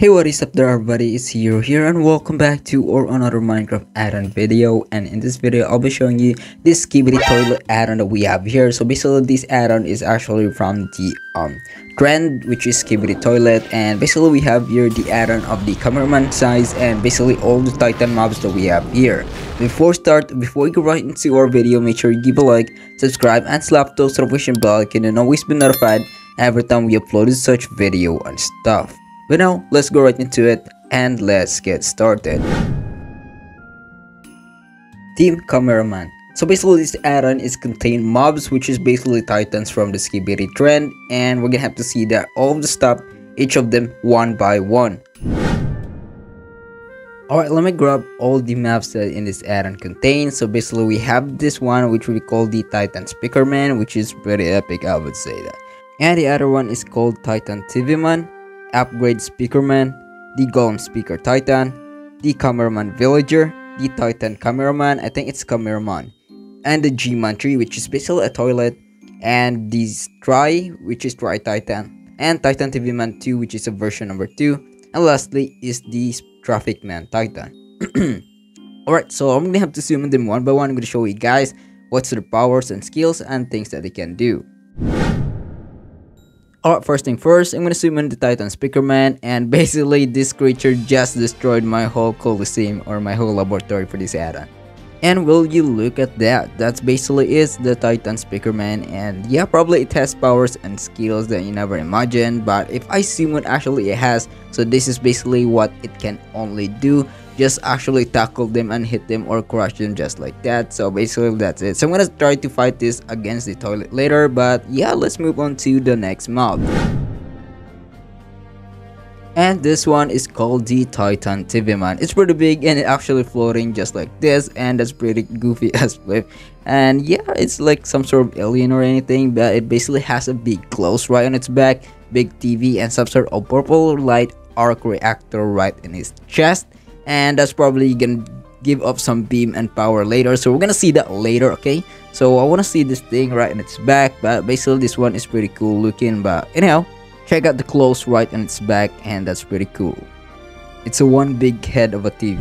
Hey, what is up there everybody, it's Hero here and welcome back to or another Minecraft add-on video. And in this video I'll be showing you this Skibidi toilet add-on that we have here. So basically this add-on is actually from the trend, which is Skibidi toilet, and basically we have here the add-on of the cameraman size and basically all the titan mobs that we have here. Before we go right into our video, make sure you give a like, subscribe and slap those notification bell icon and always be notified every time we upload such video and stuff. But now, let's go right into it and let's get started. Team Cameraman. So basically this add-on is contain mobs, which is basically titans from the Skibidi trend, and we're gonna have to see that all of the stuff, each of them one by one. Alright, let me grab all the maps that in this add-on contains. So basically we have this one which we call the Titan Speakerman, which is pretty epic, I would say that. And the other one is called Titan TV-Man, Upgrade Speakerman, the Golem Speaker Titan, the Cameraman Villager, the Titan Cameraman, I think it's Cameraman, and the G-Man tree, which is basically a toilet, and the Try, which is Try Titan, and Titan TV Man 2, which is a version number 2, and lastly is the Traffic Man Titan. Alright, so I'm gonna have to zoom in them one by one. I'm gonna show you guys what's their powers and skills and things that they can do. Alright, first thing first, I'm gonna zoom in the Titan Speakerman, and basically this creature just destroyed my whole coliseum or my whole laboratory for this add-on. And will you look at that? That's basically is the Titan Speakerman, and yeah, probably it has powers and skills that you never imagined, but if I zoom what actually it has, so this is basically what it can only do. Just actually tackle them and hit them or crush them just like that. So basically that's it. So I'm gonna try to fight this against the toilet later, but yeah, let's move on to the next mob. And this one is called the Titan TV Man. It's pretty big and it actually floating just like this, and that's pretty goofy as flip. And yeah, it's like some sort of alien or anything, but it basically has a big clothes right on its back, big TV, and some sort of purple light arc reactor right in its chest. And that's probably gonna give up some beam and power later, so we're gonna see that later. Okay, so I want to see this thing right in its back, but basically this one is pretty cool looking. But anyhow, check out the clothes right in its back, and that's pretty cool. It's a one big head of a TV.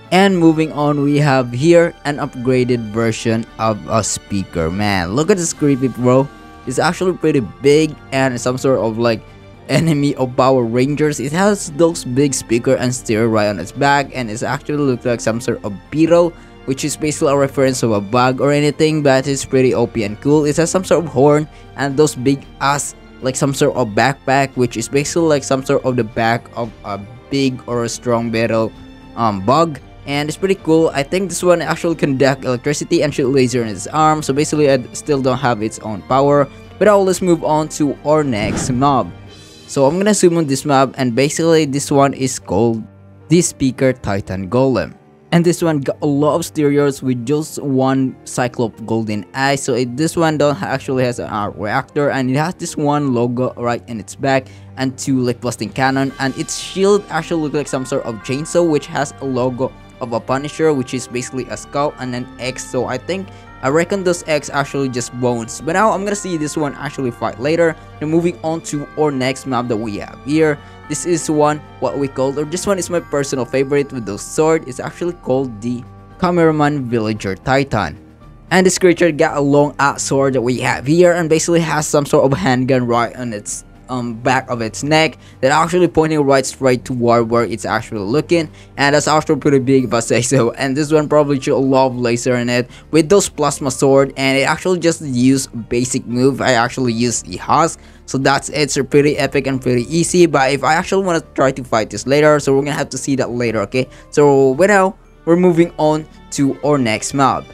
And moving on, we have here an upgraded version of a speaker. Man, look at this creepy, bro. It's actually pretty big, and it's some sort of like enemy of Power Rangers. It has those big speaker and stereo right on its back, and it actually looks like some sort of beetle, which is basically a reference of a bug or anything, but it's pretty OP and cool. It has some sort of horn and those big ass like some sort of backpack, which is basically like some sort of the back of a big or a strong battle bug, and it's pretty cool. I think this one actually conduct electricity and shoot laser in its arm, so basically it still don't have its own power. But now let's move on to our next mob. So I'm gonna zoom on this mob, and basically this one is called the Speaker Titan Golem. And this one got a lot of stereos with just one Cyclops golden eye. So this one don't actually has an arc reactor, and it has this one logo right in its back and two like blasting cannon, and its shield actually looks like some sort of chainsaw, which has a logo of a Punisher, which is basically a skull and an X. So I reckon those X actually just bones. But now I'm gonna see this one actually fight later. And moving on to our next map that we have here. This is one what we call, or this one is my personal favorite with those sword. It's actually called the Cameraman Villager Titan. And this creature got a long ass sword that we have here, and basically has some sort of handgun right on its back of its neck that actually pointing right straight toward where it's actually looking, and that's actually pretty big if I say so. And this one probably should a lot of laser in it with those plasma sword, and it actually just use basic move. I actually use the husk, so that's it. So pretty epic and pretty easy. But if I actually want to try to fight this later, so we're gonna have to see that later. Okay, so right now we're moving on to our next mob.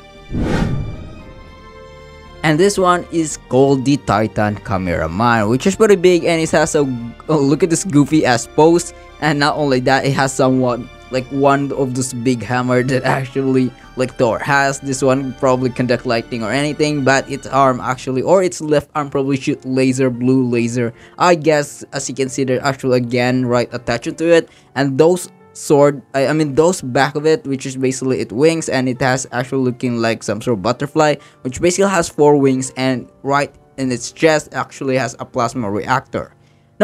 And this one is called the Titan Cameraman, which is pretty big, and it has a look at this goofy ass pose. And not only that, it has somewhat like one of those big hammer that actually like Thor has. This one probably conduct lightning or anything, but its arm actually, or its left arm probably shoot laser, blue laser, I guess. As you can see, there actually again right attached to it, and those sword, I mean those back of it, which is basically its wings, and it has actually looking like some sort of butterfly, which basically has 4 wings, and right in its chest actually has a plasma reactor.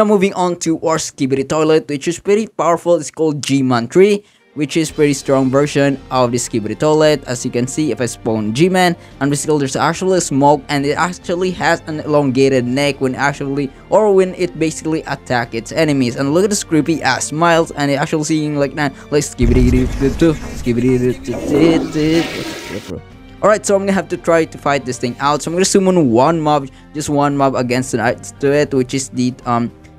Now moving on to our Skibidi toilet, which is pretty powerful. It's called G-Man 3, which is pretty strong version of the Skibidi toilet. As you can see, if I spawn G-Man, and basically there's actually a smoke, and it actually has an elongated neck when it basically attack its enemies. And look at this creepy ass smiles, and it actually seeing like that, like Skibidi, Skibidi. Alright, so I'm gonna have to try to fight this thing out. So I'm gonna summon just one mob against it, which is the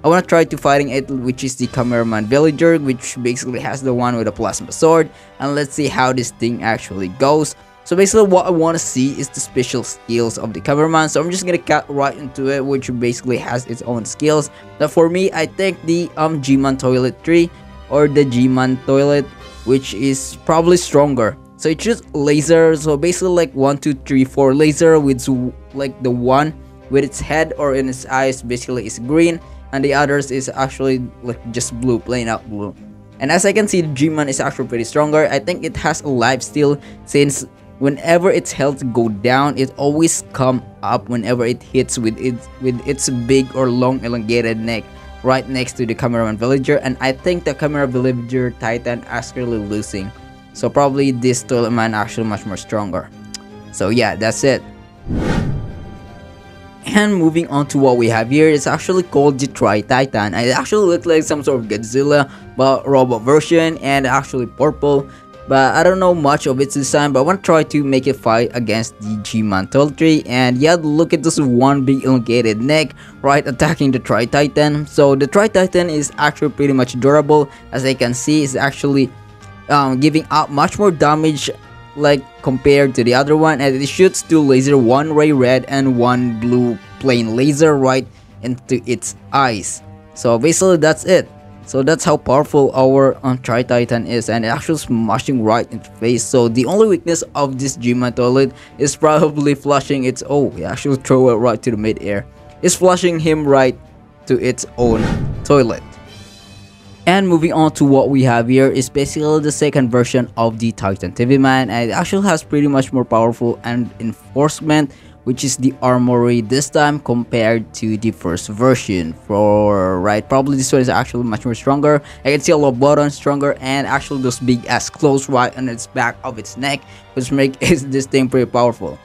I wanna try to fighting it, which is the cameraman villager, which basically has the one with a plasma sword. And let's see how this thing actually goes. So basically what I wanna see is the special skills of the cameraman. So I'm just gonna cut right into it, which basically has its own skills. But for me, I think the G-Man Toilet 3 or the G-Man Toilet, which is probably stronger. So it's just laser, so basically like 1 2 3 4 laser, with like the one with its head or in its eyes basically is green, and the others is actually like just blue, plain out blue. And as I can see, the G-Man is actually pretty stronger. I think it has a life steal, since whenever its health go down, it always come up whenever it hits with its big or long elongated neck right next to the cameraman villager. And I think the camera villager Titan actually losing. So probably this toilet man actually much more stronger. So yeah, that's it. And moving on to what we have here, it's actually called the Tri-Titan. And it actually looks like some sort of Godzilla, but robot version, and actually purple. But I don't know much of its design, but I want to try to make it fight against the G-Man Toilet 3. And yeah, look at this one big elongated neck, right, attacking the Tri-Titan. So the Tri-Titan is actually pretty much durable. As I can see, it's actually giving out much more damage like compared to the other one, and it shoots 2 laser, 1 ray red and 1 blue plain laser right into its eyes. So basically that's it. So that's how powerful our Tri-Titan is, and it actually smashing right in the face. So the only weakness of this G-Man Toilet is probably flushing its it actually throw it right to the mid-air. It's flushing him right to its own toilet. And moving on to what we have here is basically the second version of the Titan TV Man, and it actually has pretty much more powerful and enforcement, which is the armory this time compared to the first version. Probably this one is actually much more stronger. I can see a lot of buttons stronger, and actually those big ass claws right on its back of its neck, which make this thing pretty powerful.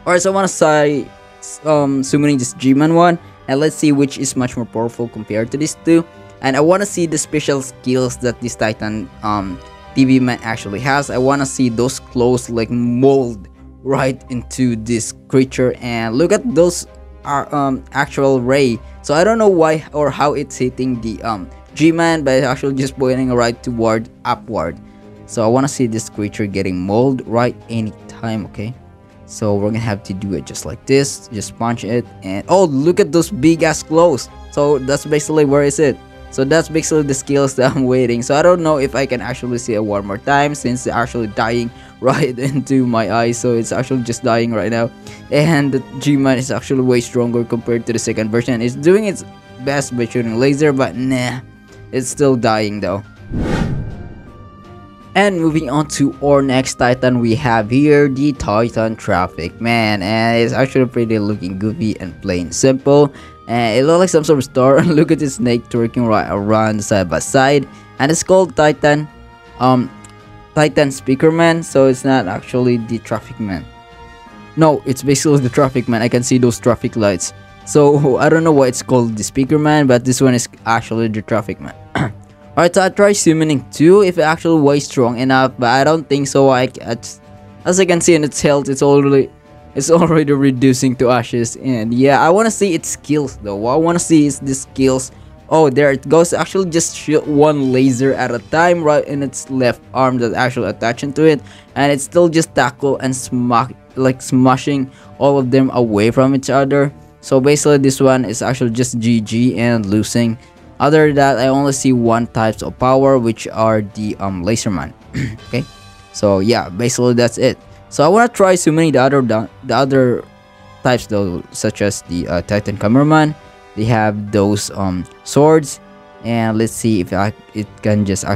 Alright, so I want to say summoning this G-Man one, and let's see which is much more powerful compared to these two. And I want to see the special skills that this Titan TV Man actually has. I want to see those claws like mold right into this creature, and look at those actual ray. So I don't know why or how it's hitting the G-Man, but it's actually just pointing right toward upward. So I want to see this creature getting mold right anytime. Okay, so we're gonna have to do it just like this, just punch it, and oh, look at those big ass claws. So that's basically where is it. So that's basically the skills that I'm waiting. So I don't know if I can actually see it one more time, since it's actually dying right into my eyes. So it's actually just dying right now. And the G-Man is actually way stronger compared to the second version. It's doing its best by shooting laser, but nah, it's still dying though. And moving on to our next Titan, we have here the Titan Traffic Man, and it's actually pretty looking goofy and plain simple. And it looks like some sort of star. Look at this snake twerking right around side by side, and it's called Titan Speaker Man. So it's not actually the Traffic Man. No, it's basically the Traffic Man. I can see those traffic lights. So I don't know why it's called the Speaker Man, but this one is actually the Traffic Man. Alright, so I tried summoning 2 if it actually way strong enough, but I don't think so. As I can see in its health, it's already reducing to ashes. And yeah, I want to see its skills though. What I want to see is the skills. Oh, there it goes. Actually just shoot 1 laser at a time right in its left arm that's actually attaching to it, and it's still just tackle and smashing all of them away from each other. So basically this one is actually just GG and losing. Other than that, I only see 1 types of power, which are the Laserman. Okay, so yeah, basically that's it. So I want to try summoning the other types though, such as the Titan Cameraman. They have those swords, and let's see if it can just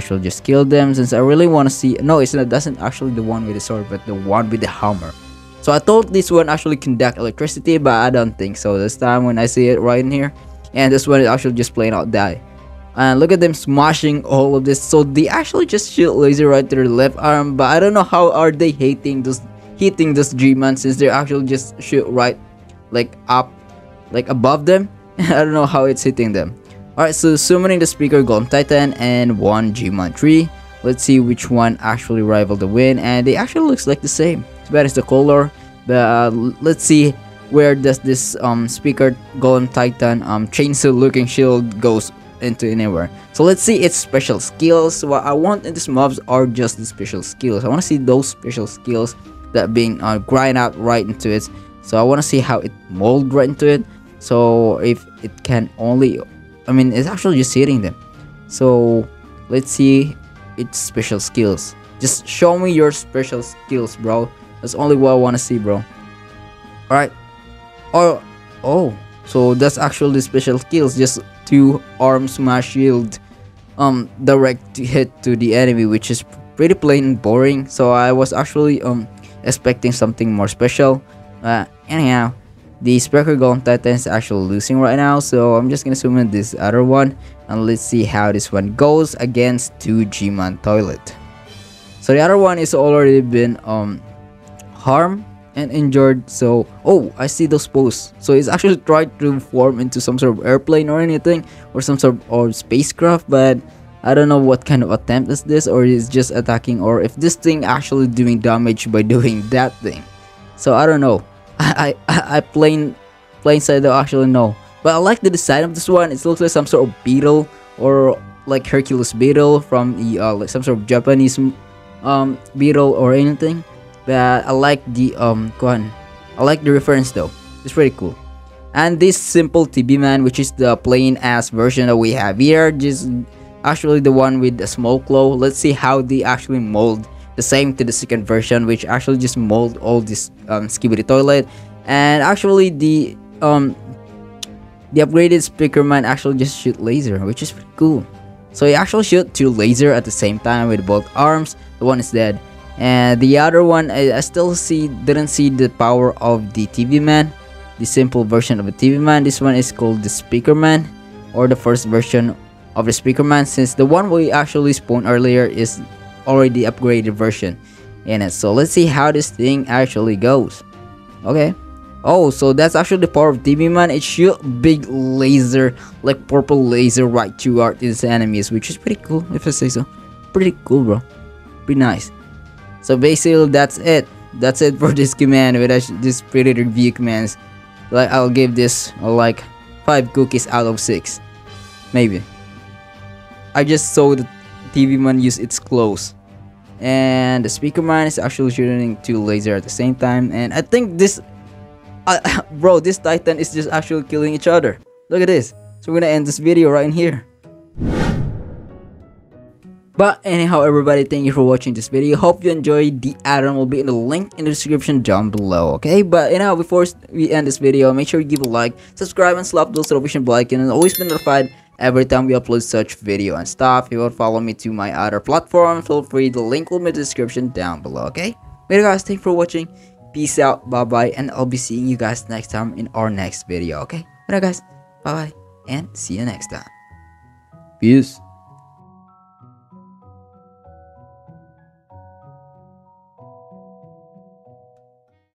kill them, since I really want to see. No, it doesn't actually the one with the sword, but the one with the hammer. So I thought this one actually conduct electricity, but I don't think so this time when I see it right in here. and this one is actually just plain out die. And look at them smashing all of this. So they actually just shoot laser right to their left arm, but I don't know how are they hitting this G-Man, since they're actually just shoot right like up, like above them. I don't know how it's hitting them. Alright, so summoning the speaker Golem Titan and one G-Man 3. Let's see which one actually rival the win, and they actually looks like the same. It's bad as the color, but let's see where does this speaker Golem Titan chainsaw looking shield goes into anywhere. So let's see its special skills. What I want in these mobs are just the special skills. I want to see those special skills that being grind out right into it. So I want to see how it mold right into it. So if it can only, I mean, it's actually just hitting them. So let's see its special skills. Just show me your special skills, bro. That's only what I want to see, bro. Alright. Oh, so that's actually the special skills. Just 2 arm smash shield direct hit to the enemy, which is pretty plain and boring. So I was actually expecting something more special. Anyhow, the speaker Golem Titan is actually losing right now, so I'm just gonna summon this other one, and let's see how this one goes against 2 G-Man Toilet. So the other one is already been harmed and injured. So I see those posts. So it's actually tried to form into some sort of airplane or anything, or some sort of spacecraft, but I don't know what kind of attempt is this, or is just attacking, or if this thing actually doing damage by doing that thing. So I don't know. I plain sight don't actually know, but I like the design of this one. It looks like some sort of beetle, or like Hercules beetle from the like some sort of Japanese beetle or anything. But I like the I like the reference though. It's pretty cool. And this simple TB man, which is the plain ass version that we have here, just actually the one with the small claw. Let's see how they actually mold the same to the second version, which actually just mold all this Skibidi toilet. And actually the upgraded speaker man actually just shoot laser, which is pretty cool. So he actually shoot 2 laser at the same time with both arms. The one is dead, and the other one I still didn't see the power of the TV man, the simple version of a TV man. This one is called the speaker man, or the first version of the speaker man, since the one we actually spawned earlier is already upgraded version in it. So let's see how this thing actually goes. Okay. So that's actually the power of TV man. It shoot big laser, like purple laser, right toward its enemies, which is pretty cool if I say so. Pretty cool, bro. Pretty nice. So basically that's it for this command with this pretty review commands. Like I'll give this like 5 cookies out of 6 maybe. I just saw the TV man use its claws, and the speaker man is actually shooting 2 laser at the same time. And I think this bro, this Titan is just actually killing each other. Look at this. So we're gonna end this video right in here. But anyhow, everybody, thank you for watching this video. Hope you enjoyed. The add-on will be in the link in the description down below, okay? But anyhow, before we end this video, make sure you give a like, subscribe, and slap those notification bell icon, and always be notified every time we upload such video and stuff. If you want to follow me to my other platform, feel free. The link will be in the description down below, okay? Later, guys. Thanks for watching. Peace out. Bye-bye. And I'll be seeing you guys next time in our next video, okay? Later, guys. Bye-bye. And see you next time. Peace.